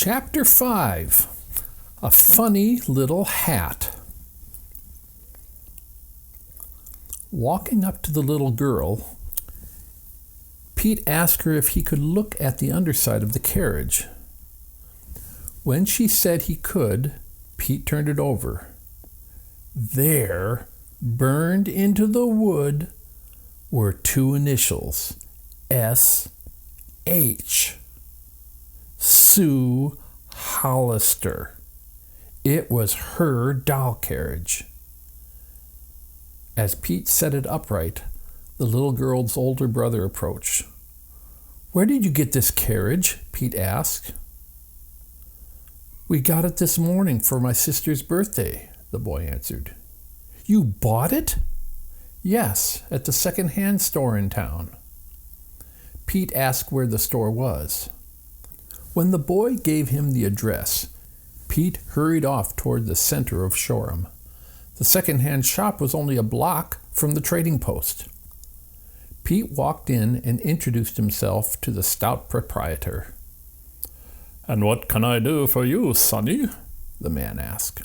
Chapter 5. A Funny Little Hat. Walking up to the little girl, Pete asked her if he could look at the underside of the carriage. When she said he could, Pete turned it over. There, burned into the wood, were two initials, S.H. Sue Hollister. It was her doll carriage. As Pete set it upright, the little girl's older brother approached. "Where did you get this carriage?" Pete asked. "We got it this morning for my sister's birthday," the boy answered. "You bought it?" "Yes, at the second-hand store in town." Pete asked where the store was. When the boy gave him the address, Pete hurried off toward the center of Shoreham. The second-hand shop was only a block from the trading post. Pete walked in and introduced himself to the stout proprietor. "And what can I do for you, sonny?" the man asked.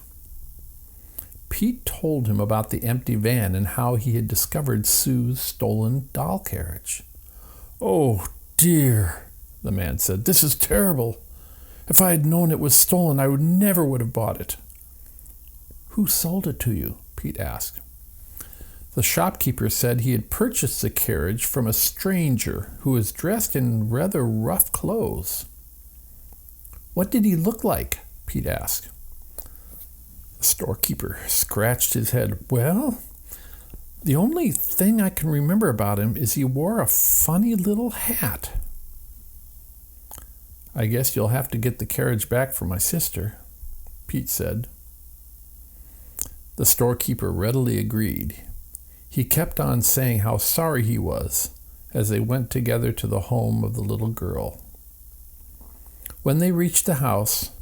Pete told him about the empty van and how he had discovered Sue's stolen doll carriage. "Oh, dear," the man said. "This is terrible. If I had known it was stolen, I never would have bought it." "Who sold it to you?" Pete asked. The shopkeeper said he had purchased the carriage from a stranger who was dressed in rather rough clothes. "What did he look like?" Pete asked. The storekeeper scratched his head. "Well, the only thing I can remember about him is he wore a funny little hat." "I guess you'll have to get the carriage back for my sister," Pete said. The storekeeper readily agreed. He kept on saying how sorry he was as they went together to the home of the little girl. When they reached the house,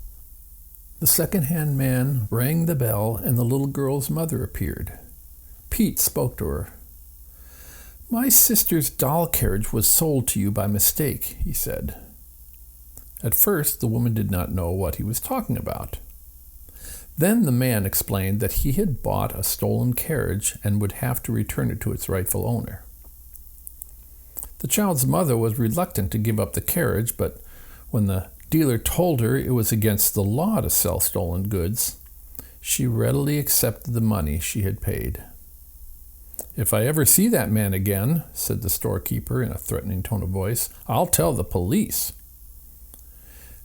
the second-hand man rang the bell and the little girl's mother appeared. Pete spoke to her. "My sister's doll carriage was sold to you by mistake," he said. At first, the woman did not know what he was talking about. Then the man explained that he had bought a stolen carriage and would have to return it to its rightful owner. The child's mother was reluctant to give up the carriage, but when the dealer told her it was against the law to sell stolen goods, she readily accepted the money she had paid. "If I ever see that man again," said the storekeeper in a threatening tone of voice, "I'll tell the police."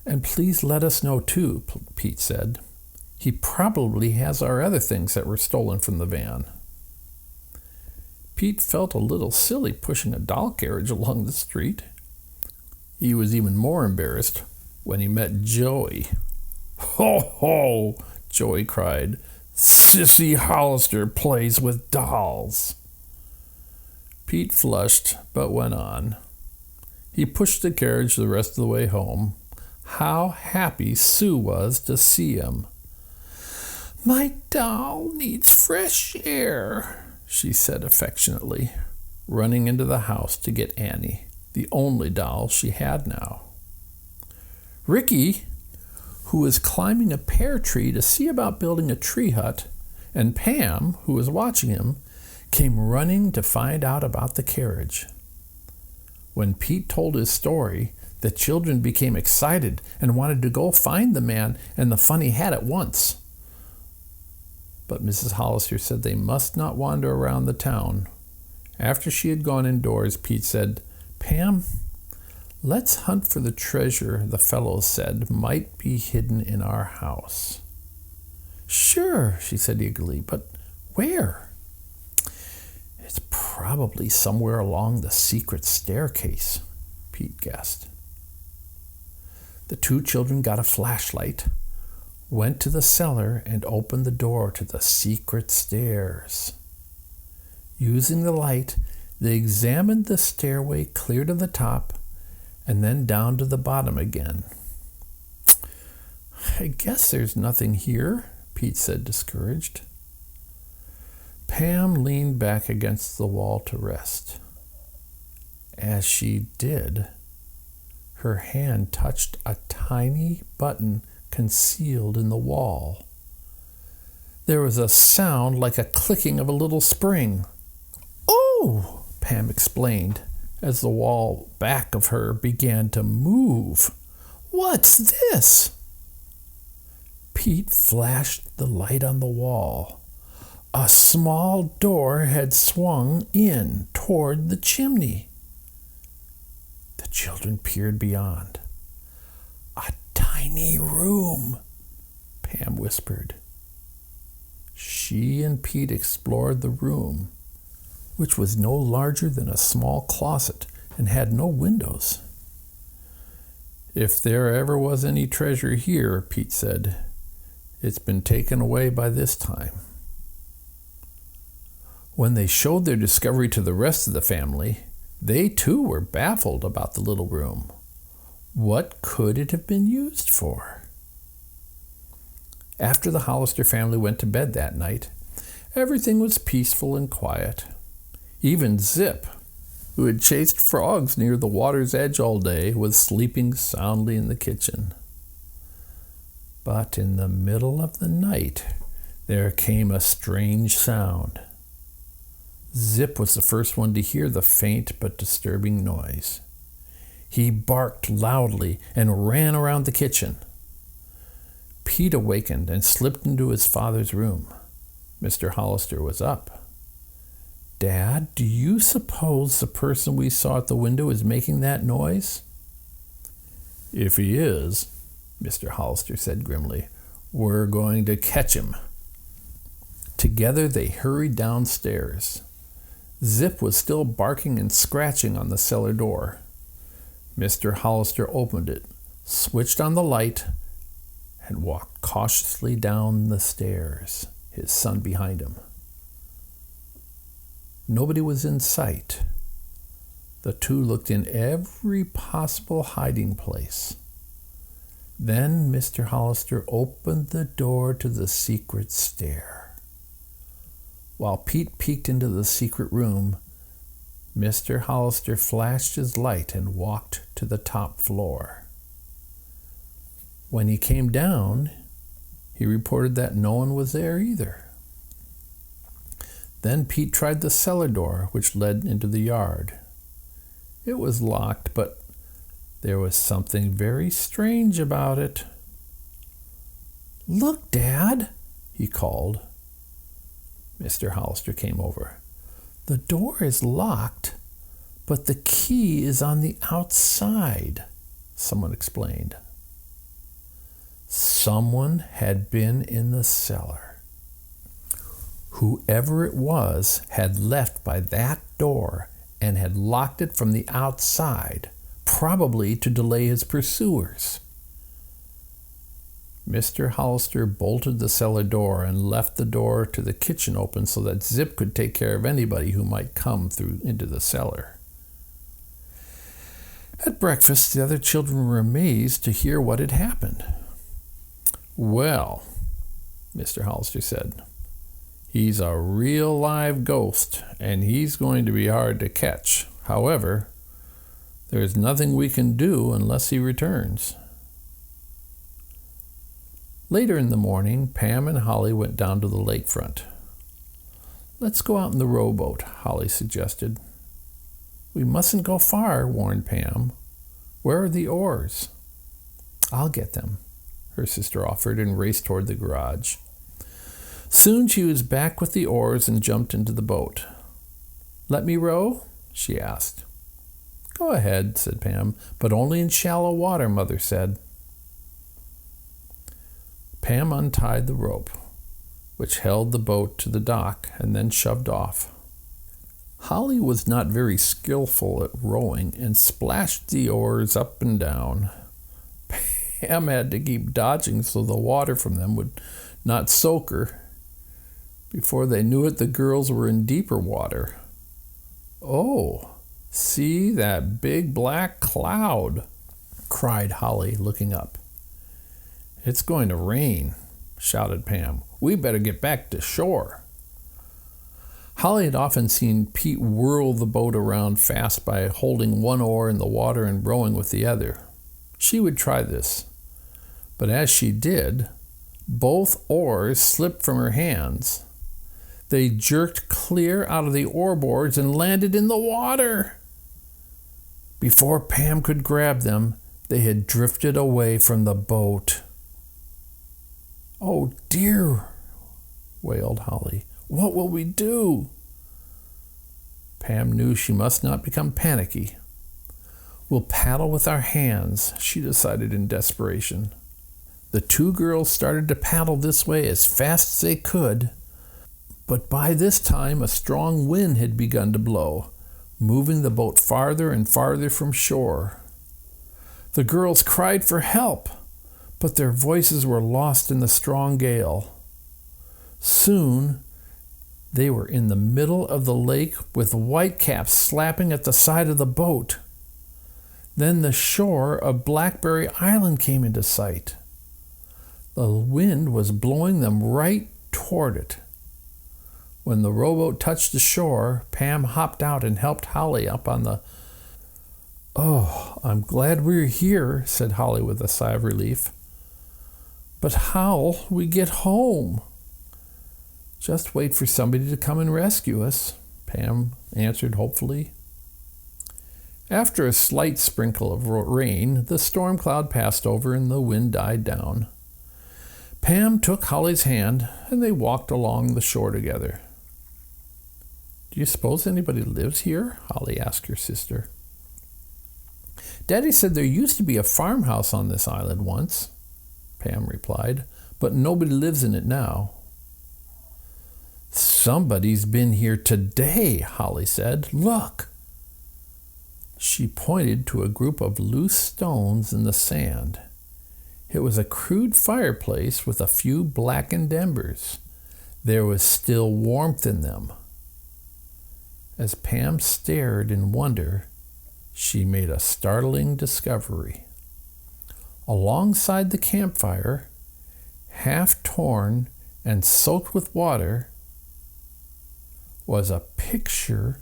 "And please let us know too," Pete said. "He probably has our other things that were stolen from the van." Pete felt a little silly pushing a doll carriage along the street. He was even more embarrassed when he met Joey. "Ho, ho!" Joey cried. "Sissy Hollister plays with dolls." Pete flushed, but went on. He pushed the carriage the rest of the way home. How happy Sue was to see him. "My doll needs fresh air," she said affectionately, running into the house to get Annie, the only doll she had now. Ricky, who was climbing a pear tree to see about building a tree hut, and Pam, who was watching him, came running to find out about the carriage. When Pete told his story, the children became excited and wanted to go find the man and the funny hat at once. But Mrs. Hollister said they must not wander around the town. After she had gone indoors, Pete said, "Pam, let's hunt for the treasure the fellows said might be hidden in our house." "Sure," she said eagerly, "but where?" "It's probably somewhere along the secret staircase," Pete guessed. The two children got a flashlight, went to the cellar, and opened the door to the secret stairs. Using the light, they examined the stairway clear to the top and then down to the bottom again. "I guess there's nothing here," Pete said, discouraged. Pam leaned back against the wall to rest. As she did, Her hand touched a tiny button concealed in the wall. There was a sound like a clicking of a little spring. "Oh!" Pam explained, as the wall back of her began to move. "What's this?" Pete flashed the light on the wall. A small door had swung in toward the chimney. The children peered beyond. "A tiny room," Pam whispered. She and Pete explored the room, which was no larger than a small closet and had no windows. "If there ever was any treasure here," Pete said, "it's been taken away by this time." When they showed their discovery to the rest of the family, they too were baffled about the little room. What could it have been used for? After the Hollister family went to bed that night, everything was peaceful and quiet. Even Zip, who had chased frogs near the water's edge all day, was sleeping soundly in the kitchen. But in the middle of the night, there came a strange sound. Zip was the first one to hear the faint but disturbing noise. He barked loudly and ran around the kitchen. Pete awakened and slipped into his father's room. Mr. Hollister was up. "Dad, do you suppose the person we saw at the window is making that noise?" "If he is," Mr. Hollister said grimly, "we're going to catch him." Together they hurried downstairs. Zip was still barking and scratching on the cellar door. Mr. Hollister opened it, switched on the light, and walked cautiously down the stairs, his son behind him. Nobody was in sight. The two looked in every possible hiding place. Then Mr. Hollister opened the door to the secret stair. While Pete peeked into the secret room, Mr. Hollister flashed his light and walked to the top floor. When he came down, he reported that no one was there either. Then Pete tried the cellar door, which led into the yard. It was locked, but there was something very strange about it. "Look, Dad," he called. Mr. Hollister came over. "The door is locked, but the key is on the outside," someone explained. Someone had been in the cellar. Whoever it was had left by that door and had locked it from the outside, probably to delay his pursuers. Mr. Hollister bolted the cellar door and left the door to the kitchen open so that Zip could take care of anybody who might come through into the cellar. At breakfast, the other children were amazed to hear what had happened. "Well," Mr. Hollister said, "he's a real live ghost, and he's going to be hard to catch. However, there's nothing we can do unless he returns." Later in the morning, Pam and Holly went down to the lakefront. "Let's go out in the rowboat," Holly suggested. "We mustn't go far," warned Pam. "Where are the oars?" "I'll get them," her sister offered, and raced toward the garage. Soon she was back with the oars and jumped into the boat. "Let me row?" she asked. "Go ahead," said Pam, "but only in shallow water," Mother said. Pam untied the rope, which held the boat to the dock, and then shoved off. Holly was not very skillful at rowing and splashed the oars up and down. Pam had to keep dodging so the water from them would not soak her. Before they knew it, the girls were in deeper water. "Oh, see that big black cloud," cried Holly, looking up. "It's going to rain," shouted Pam. "We better get back to shore." Holly had often seen Pete whirl the boat around fast by holding one oar in the water and rowing with the other. She would try this, but as she did, both oars slipped from her hands. They jerked clear out of the oar boards and landed in the water. Before Pam could grab them, they had drifted away from the boat. "Oh dear," wailed Holly. "What will we do?" Pam knew she must not become panicky. "We'll paddle with our hands," she decided in desperation. The two girls started to paddle this way as fast as they could, but by this time a strong wind had begun to blow, moving the boat farther and farther from shore. The girls cried for help, but their voices were lost in the strong gale. Soon, they were in the middle of the lake with whitecaps slapping at the side of the boat. Then the shore of Blackberry Island came into sight. The wind was blowing them right toward it. When the rowboat touched the shore, Pam hopped out and helped Holly up on the... "Oh, I'm glad we're here," said Holly with a sigh of relief. "But how'll we get home?" "Just wait for somebody to come and rescue us," Pam answered hopefully. After a slight sprinkle of rain, the storm cloud passed over and the wind died down. Pam took Holly's hand and they walked along the shore together. "Do you suppose anybody lives here?" Holly asked her sister. "Daddy said there used to be a farmhouse on this island once," Pam replied, "but nobody lives in it now." "Somebody's been here today," Holly said. "Look." She pointed to a group of loose stones in the sand. It was a crude fireplace with a few blackened embers. There was still warmth in them. As Pam stared in wonder, she made a startling discovery. Alongside the campfire, half torn and soaked with water, was a picture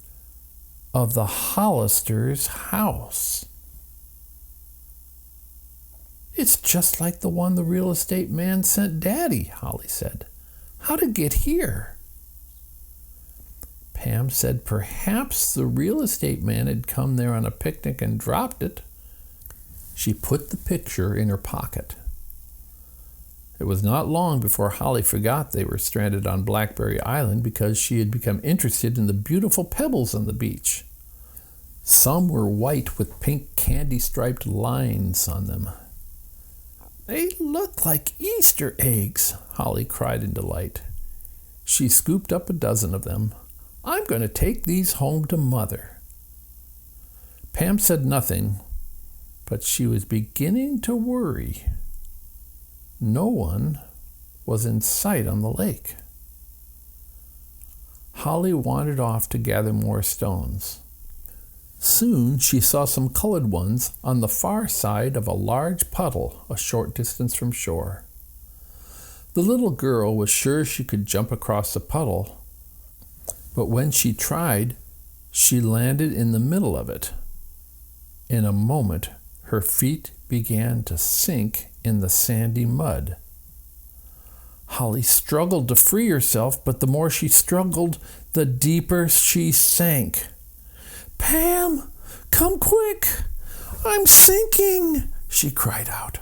of the Hollisters' house. "It's just like the one the real estate man sent Daddy," Holly said. "How'd it get here?" Pam said perhaps the real estate man had come there on a picnic and dropped it. She put the picture in her pocket. It was not long before Holly forgot they were stranded on Blackberry Island because she had become interested in the beautiful pebbles on the beach. Some were white with pink candy-striped lines on them. "They look like Easter eggs," Holly cried in delight. She scooped up a dozen of them. "I'm going to take these home to Mother." Pam said nothing, but she was beginning to worry. No one was in sight on the lake. Holly wandered off to gather more stones. Soon she saw some colored ones on the far side of a large puddle a short distance from shore. The little girl was sure she could jump across the puddle, but when she tried, she landed in the middle of it. In a moment, her feet began to sink in the sandy mud. Holly struggled to free herself, but the more she struggled, the deeper she sank. "Pam, come quick! I'm sinking!" she cried out.